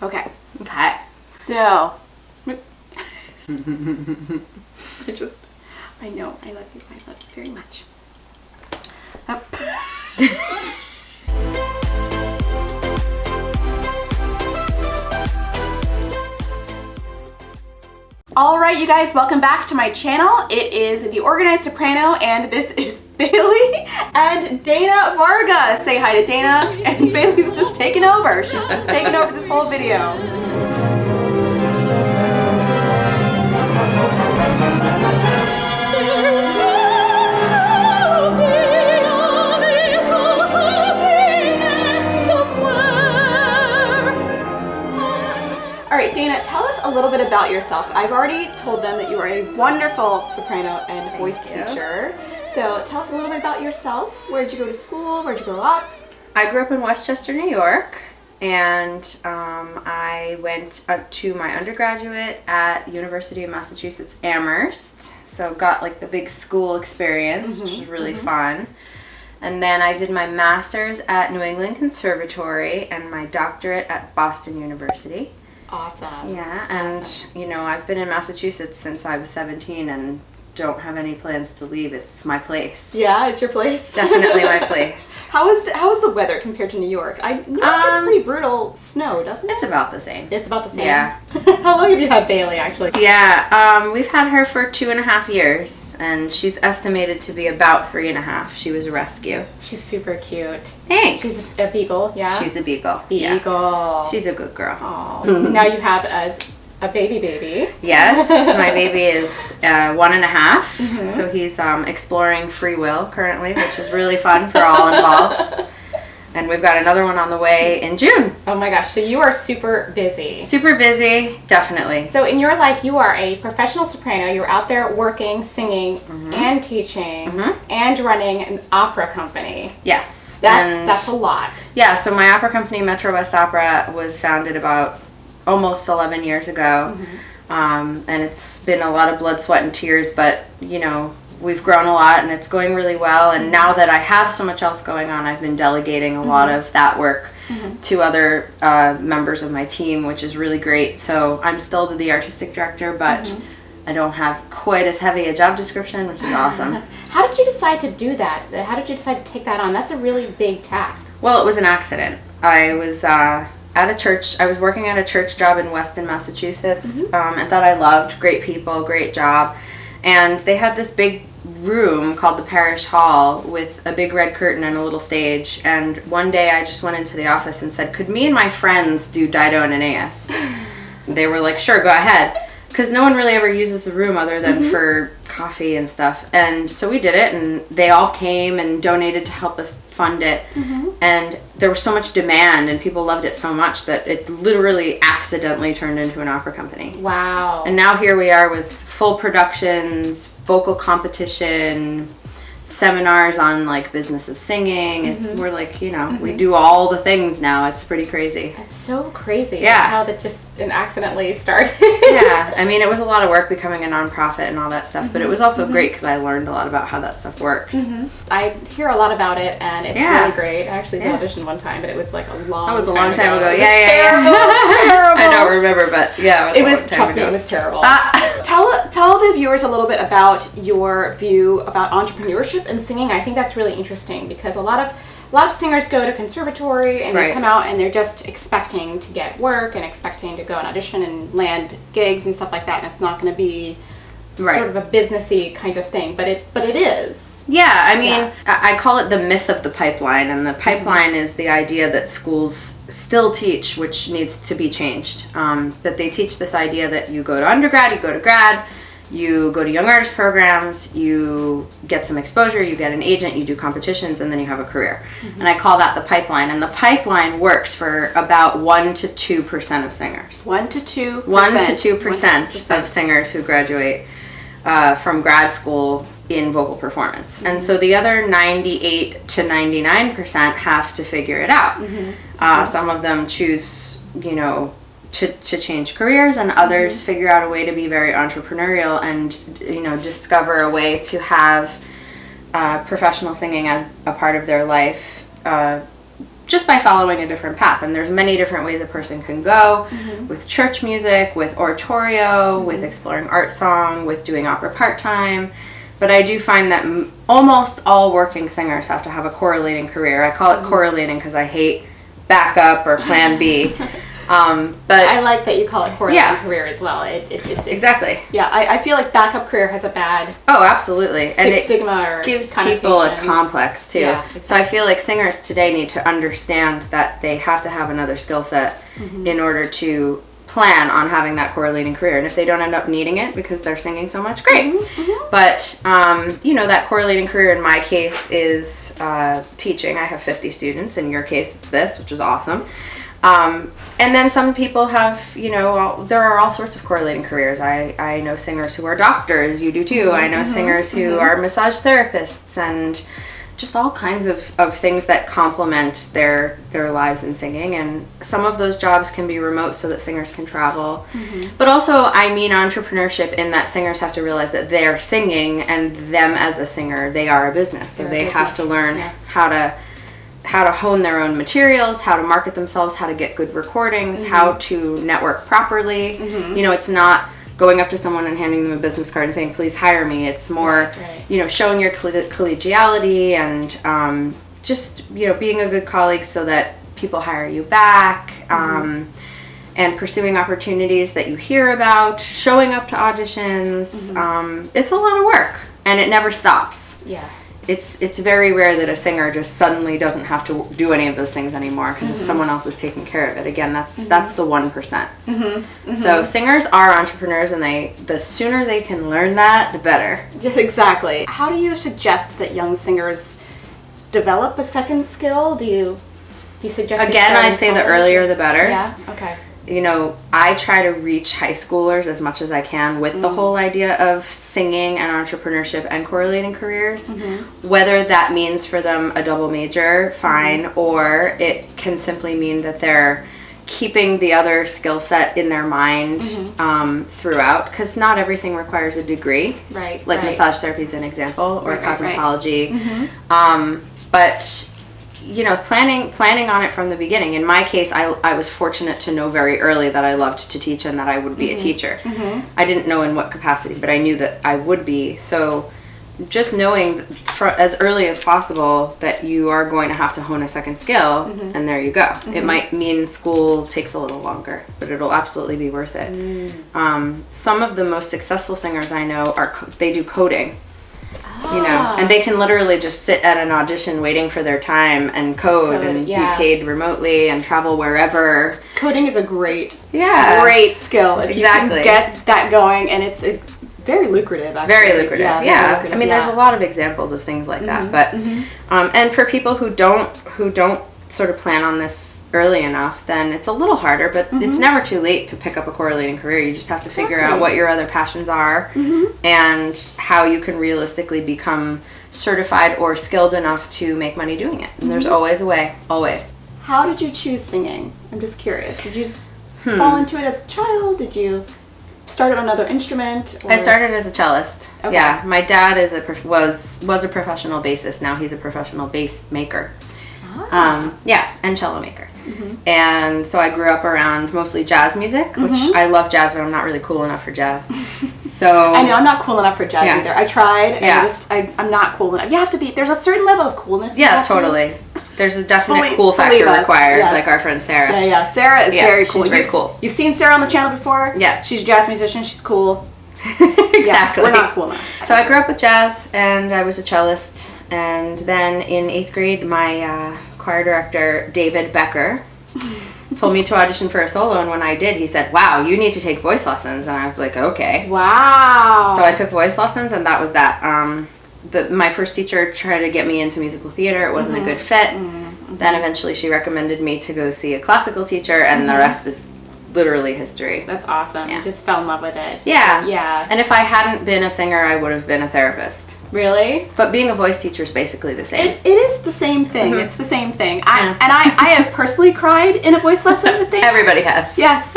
Okay. Okay. So, I know, I love you very much. Alright, you guys, welcome back to my channel. It is The Organized Soprano, and this is Bailey and Dana Varga. Say hi to Dana, and Bailey's just taking over. She's just taking over this whole video. Alright, Dana, tell us a little bit about yourself. I've already told them that you are a wonderful soprano and voice teacher. So tell us a little bit about yourself. Where'd you go to school? Where'd you grow up? I grew up in Westchester, New York, and I went up to my undergraduate at University of Massachusetts Amherst. So got like the big school experience, which was really fun. And then I did my master's at New England Conservatory and my doctorate at Boston University. Awesome. Yeah, and you know, I've been in Massachusetts since I was 17 and don't have any plans to leave. It's my place. Yeah, it's your place. Definitely my place. How is the weather compared to New York? New York gets pretty brutal snow, doesn't it? It's about the same. It's about the same? Yeah. How long have you had Bailey, actually? Yeah, we've had her for 2.5 years, and she's estimated to be about 3.5. She was a rescue. She's super cute. Thanks. She's a beagle, yeah? She's a beagle. Beagle. Yeah. She's a good girl. Oh. Now you have a baby. Yes, my baby is 1.5, so he's exploring free will currently, which is really fun for all involved. And we've got another one on the way in June. Oh my gosh, so you are super busy. Super busy, definitely. So in your life, you are a professional soprano. You're out there working, singing, and teaching, and running an opera company. Yes. That's a lot. Yeah, so my opera company, Metro West Opera, was founded about almost 11 years ago. And it's been a lot of blood, sweat, and tears, but, you know, we've grown a lot and it's going really well. And now that I have so much else going on, I've been delegating a lot of that work to other members of my team, which is really great. So I'm still the artistic director, but I don't have quite as heavy a job description, which is awesome. How did you decide to do that? How did you decide to take that on? That's a really big task. Well, it was an accident. I was at a church. I was working at a church job in Weston, Massachusetts, and thought I loved, great people, great job. And they had this big room called the parish hall with a big red curtain and a little stage. And one day I just went into the office and said, could me and my friends do Dido and Aeneas? They were like, sure, go ahead. Because no one really ever uses the room other than for coffee and stuff. And so we did it, and they all came and donated to help us fund it. And there was so much demand, and people loved it so much that it literally accidentally turned into an opera company. Wow. And now here we are with full productions, vocal competition, seminars on like business of singing. We're like, you know, we do all the things now. It's pretty crazy. That's so crazy. Yeah. How that just accidentally started. Yeah. I mean, it was a lot of work becoming a nonprofit and all that stuff, but it was also great because I learned a lot about how that stuff works. I hear a lot about it, and it's really great. I actually did audition one time, but it was like a long time ago. That was a long time ago. It was Yeah. terrible. I don't remember, but yeah, It was, trust me, it was terrible. Tell the viewers a little bit about your view about entrepreneurship and singing. I think that's really interesting because a lot of singers go to conservatory and they come out and they're just expecting to get work and expecting to go and audition and land gigs and stuff like that, and it's not going to be sort of a businessy kind of thing, but it is. Yeah, I mean, I call it the myth of the pipeline, and the pipeline is the idea that schools still teach, which needs to be changed. That they teach this idea that you go to undergrad, you go to grad, you go to young artist programs, you get some exposure, you get an agent, you do competitions, and then you have a career. And I call that the pipeline. And the pipeline works for about 1 to 2% of singers. 1 to 2%. 1 to 2% of singers who graduate from grad school in vocal performance. And so the other 98 to 99% have to figure it out. Some of them choose, you know, to change careers, and others figure out a way to be very entrepreneurial and, you know, discover a way to have professional singing as a part of their life just by following a different path. And there's many different ways a person can go, with church music, with oratorio, with exploring art song, with doing opera part-time. But I do find that almost all working singers have to have a correlating career. I call it correlating because I hate backup or plan B. But I like that you call it correlating career as well. It's exactly. Yeah, I feel like backup career has a bad absolutely, and it stigma or gives people a complex too. Yeah, exactly. So I feel like singers today need to understand that they have to have another skill set in order to plan on having that correlating career. And if they don't end up needing it because they're singing so much, great. But that correlating career in my case is teaching. I have 50 students. In your case, it's this, which is awesome. And then some people have, there are all sorts of correlating careers. I know singers who are doctors. You do too. I know singers who are massage therapists, and just all kinds of things that complement their lives in singing. And some of those jobs can be remote so that singers can travel. But also, I mean entrepreneurship in that singers have to realize that they're singing, and them as a singer, they are a business. So they have to learn how to hone their own materials, how to market themselves, how to get good recordings, how to network properly. It's not going up to someone and handing them a business card and saying, please hire me. It's more, showing your collegiality and just, being a good colleague so that people hire you back, and pursuing opportunities that you hear about, showing up to auditions. It's a lot of work, and it never stops. Yeah. It's very rare that a singer just suddenly doesn't have to do any of those things anymore because someone else is taking care of it. Again, that's the 1%. So singers are entrepreneurs, and the sooner they can learn that, the better. Exactly. How do you suggest that young singers develop a second skill? Do you suggest? Again, I say the earlier the better. Yeah. Okay. I try to reach high schoolers as much as I can with the whole idea of singing and entrepreneurship and correlating careers. Whether that means for them a double major, fine, or it can simply mean that they're keeping the other skill set in their mind throughout, because not everything requires a degree. Right. Like massage therapy is an example, or cosmetology. But planning on it from the beginning. In my case, I was fortunate to know very early that I loved to teach and that I would be a teacher. I didn't know in what capacity, but I knew that I would be. So just knowing as early as possible that you are going to have to hone a second skill, and there you go. It might mean school takes a little longer, but it'll absolutely be worth it. Some of the most successful singers I know they do coding. And they can literally just sit at an audition waiting for their time and code and be paid remotely and travel wherever. Coding is a great skill. If you can get that going, and it's very lucrative, actually. Very lucrative, yeah. I mean, there's a lot of examples of things like that. But and for people who don't sort of plan on this early enough, then it's a little harder, but it's never too late to pick up a correlating career. You just have to figure out what your other passions are and how you can realistically become certified or skilled enough to make money doing it. And there's always a way, always. How did you choose singing? I'm just curious. Did you just fall into it as a child? Did you start on another instrument? I started as a cellist. Okay. Yeah, my dad was a professional bassist. Now he's a professional bass maker. And cello maker. And so I grew up around mostly jazz music, which I love jazz, but I'm not really cool enough for jazz. So I know I'm not cool enough for jazz either. I tried, and I'm not cool enough. You have to be. There's a certain level of coolness. Yeah, totally. There's a definite cool factor required, like our friend Sarah. Yeah. Sarah is very cool. She's very cool. You've seen Sarah on the channel before. Yeah, she's a jazz musician. She's cool. Exactly. Yes, we're not cool enough. So I grew up with jazz, and I was a cellist. And then in 8th grade, my choir director, David Becker, told me to audition for a solo, and when I did, he said, wow, you need to take voice lessons. And I was like, okay. Wow. So I took voice lessons, and that was that. My first teacher tried to get me into musical theater. It wasn't a good fit. Then eventually she recommended me to go see a classical teacher, and the rest is literally history. That's awesome. You just fell in love with it. Yeah. And if I hadn't been a singer, I would have been a therapist. Really? But being a voice teacher is basically the same. It is the same thing. It's the same thing. I have personally cried in a voice lesson with things. Everybody has. Yes.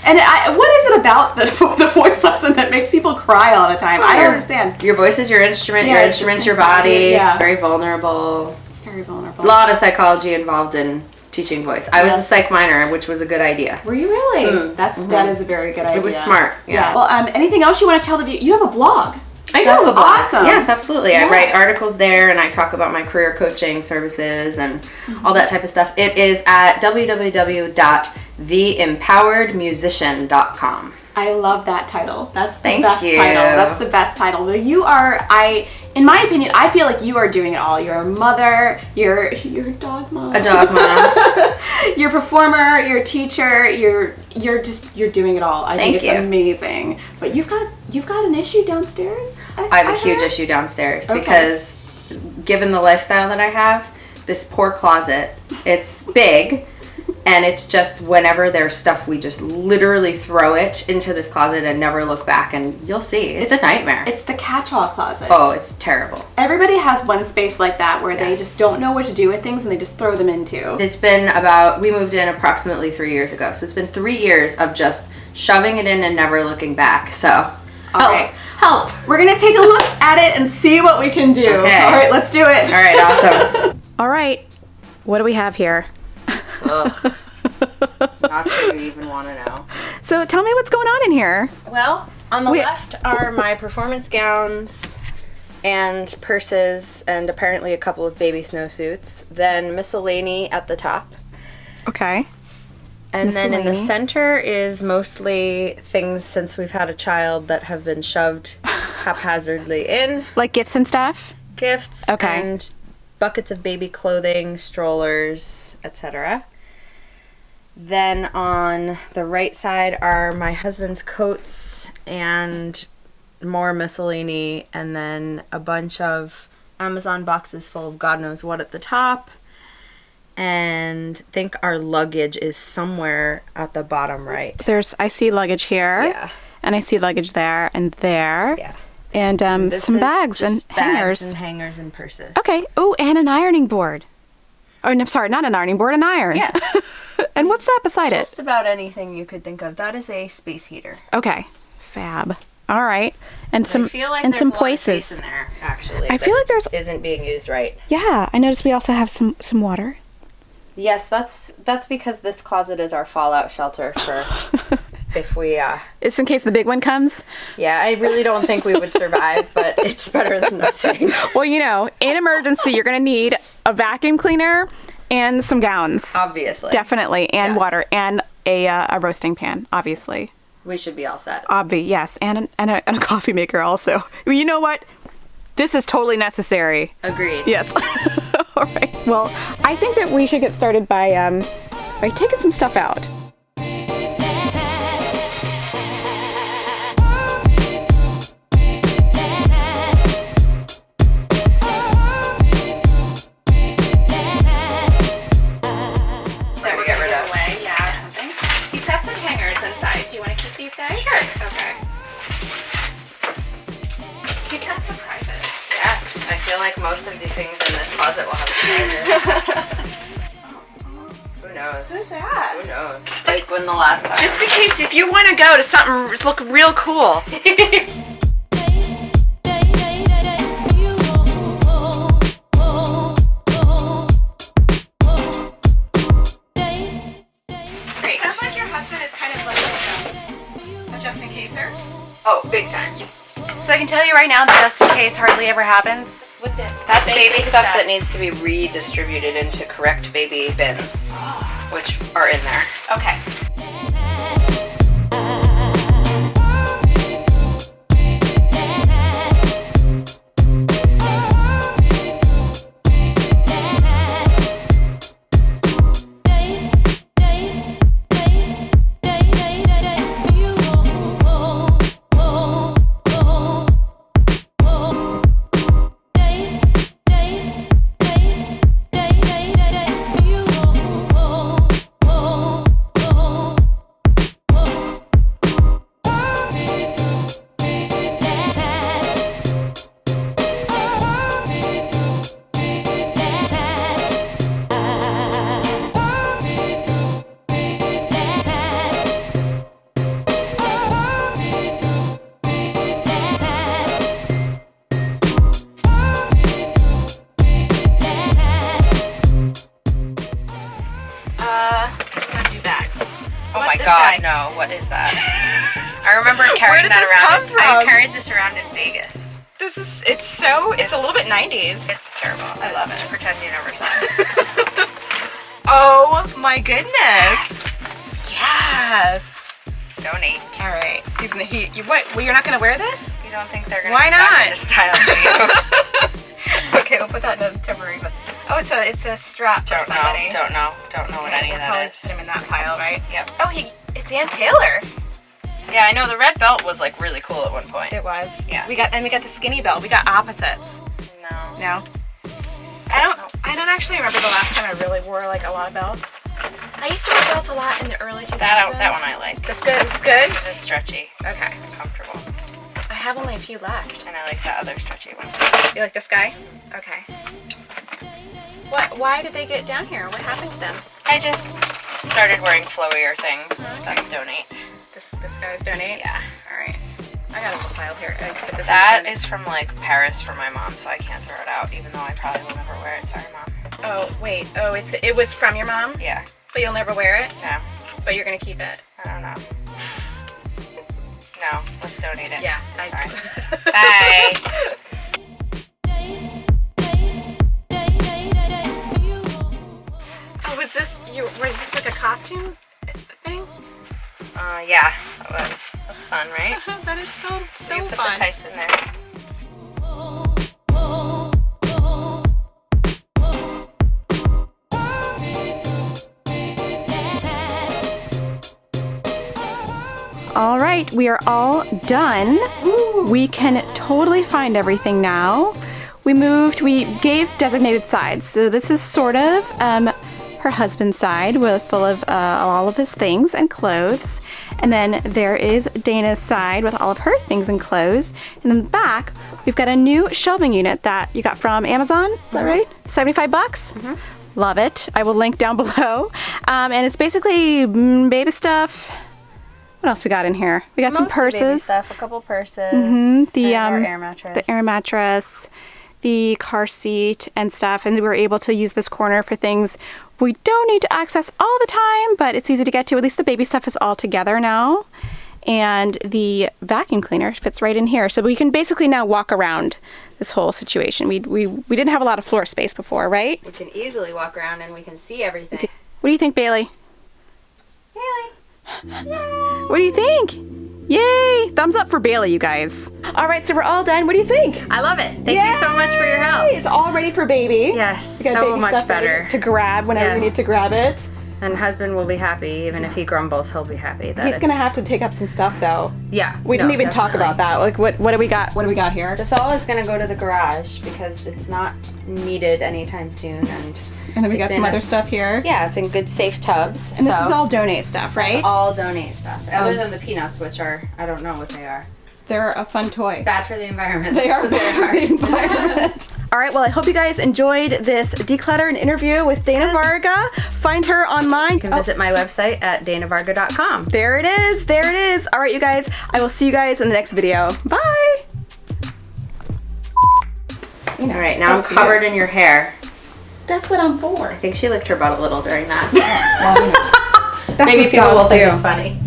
And what is it about the voice lesson that makes people cry all the time? I don't understand. Your voice is your instrument. Your instrument's your body. It's very vulnerable. It's very Very vulnerable. A lot of psychology involved in teaching voice. I was a psych minor, which was a good idea. Were you really? That is a very good idea. It was smart. Yeah. Well, anything else you want to tell the view? You have a blog. I do have a blog. Awesome. Yes, absolutely. I write articles there, and I talk about my career coaching services and all that type of stuff. It is at www.theempoweredmusician.com. I love that title. That's the Thank best you. title. That's the best title. You are, in my opinion, I feel like you are doing it all. You're a mother, you're a dog mom. A dog mom. You're a performer, you're a teacher, you're doing it all. I think it's amazing. But you've got an issue downstairs? I have a huge issue downstairs because given the lifestyle that I have, this poor closet, it's big. And it's just whenever there's stuff, we just literally throw it into this closet and never look back. And you'll see. It's a nightmare. It's the catch-all closet. Oh, it's terrible. Everybody has one space like that where they just don't know what to do with things and they just throw them into. It's been we moved in approximately 3 years ago. So it's been 3 years of just shoving it in and never looking back. So, help. We're going to take a look at it and see what we can do. Okay. All right, let's do it. All right, awesome. All right, what do we have here? Ugh. Not sure you even want to know. So tell me what's going on in here. Well, on the left are my performance gowns and purses and apparently a couple of baby snowsuits. Then miscellany at the top. Okay. And then in the center is mostly things since we've had a child that have been shoved haphazardly in. Like gifts and stuff? Gifts and buckets of baby clothing, strollers, etc. Then on the right side are my husband's coats and more miscellany, and then a bunch of Amazon boxes full of God knows what at the top. And I think our luggage is somewhere at the bottom right. I see luggage here. Yeah. And I see luggage there and there. Yeah. And some bags and hangers. Bags and hangers and purses. Okay. Oh, and an ironing board. Oh, no, sorry, not an ironing board, an iron. Yes. And what's that beside it? Just about anything you could think of. That is a space heater. Okay. Fab. All right. And some I feel like and there's some a lot of places space in there, actually. I feel like there's isn't being used right. Yeah, I noticed we also have some water. Yes, that's because this closet is our fallout shelter for if we It's in case the big one comes. Yeah, I really don't think we would survive, but it's better than nothing. Well, in emergency, you're going to need a vacuum cleaner and some gowns. Obviously. Definitely. And water and a roasting pan, obviously. We should be all set. Yes. And a coffee maker also. You know what? This is totally necessary. Agreed. Yes. All right. Well, I think that we should get started by taking some stuff out. I feel like most of the things in this closet will have hangers. Who knows? Who's that? Who knows? Like when the last time. Just in case, if you want to go to something look real cool. Great. Sounds like your husband is kind of like a just-in-caser. Oh, big time. So I can tell you right now that just in case hardly ever happens with this. That's baby stuff that needs to be redistributed into correct baby bins, which are in there. Okay. No, what is that? I remember carrying that around. I carried this around in Vegas. It's a little bit 90s. It's terrible. I love it. Pretend you never saw it. Oh my goodness. Yes. Donate. All right. Well, you're not going to wear this? You don't think they're going to Why not? this style for you? Okay, we'll put that in the temporary. Oh, it's a strap for somebody. Don't know what any of that is. Put him in that pile, right? Yep. Oh, it's Ann Taylor. Yeah, I know the red belt was like really cool at one point. It was. Yeah. We got the skinny belt. We got opposites. No. I don't actually remember the last time I really wore like a lot of belts. I used to wear belts a lot in the early 2000s. That one I like. This good. This good. It's stretchy. Okay. And comfortable. I have only a few left. And I like that other stretchy one. You like this guy? Okay. Why did they get down here? What happened to them? I just started wearing flowier things. Okay. That's donate. This guy's donate? Yeah. All right. I got a whole pile here. That is from like Paris for my mom, so I can't throw it out, even though I probably will never wear it. Sorry, Mom. Oh, wait. Oh, it was from your mom? Yeah. But you'll never wear it? No. But you're going to keep it? I don't know. No, let's donate it. Yeah. Sorry. Bye. Oh, was this like a costume thing? Yeah, that was. That's fun, right? That is so you put fun. the tights in there. All right, we are all done. Ooh. We can totally find everything now. We gave designated sides. So this is sort of her husband's side, full of all of his things and clothes. And then there is Dana's side with all of her things and clothes. And in the back, we've got a new shelving unit that you got from Amazon. Is that right? $75? Mm-hmm. Love it. I will link down below. And it's basically baby stuff. What else we got in here? We got some purses. Baby stuff, a couple purses. Mm-hmm. Our air mattress. The air mattress, the car seat and stuff. And we were able to use this corner for things we don't need to access all the time, but it's easy to get to. At least the baby stuff is all together now. And the vacuum cleaner fits right in here. So we can basically now walk around this whole situation. We didn't have a lot of floor space before, right? We can easily walk around and we can see everything. What do you think, Bailey? Bailey. What do you think? Yay! Thumbs up for Bailey, you guys. All right, so we're all done. What do you think? I love it. Thank you so much for your help. It's all ready for baby. Yes, we got so baby much stuff better. To grab whenever we need to grab it. And husband will be happy, even if he grumbles, he'll be happy. He's gonna have to take up some stuff though. Yeah. We didn't even talk about that. Like, what do we got? What do we got here? This all is gonna go to the garage because it's not needed anytime soon, and then we got some other stuff here. Yeah, it's in good, safe tubs. And this is all donate stuff, right? It's all donate stuff, other than the peanuts, which are I don't know what they are. They're a fun toy. Bad for the environment. They are bad for the environment. All right, well, I hope you guys enjoyed this declutter and interview with Dana Varga. Find her online. You can visit my website at danavarga.com. There it is. There it is. All right, you guys. I will see you guys in the next video. Bye. All right, now I'm covered in your hair. That's what I'm for. I think she licked her butt a little during that. Maybe people will think it's funny.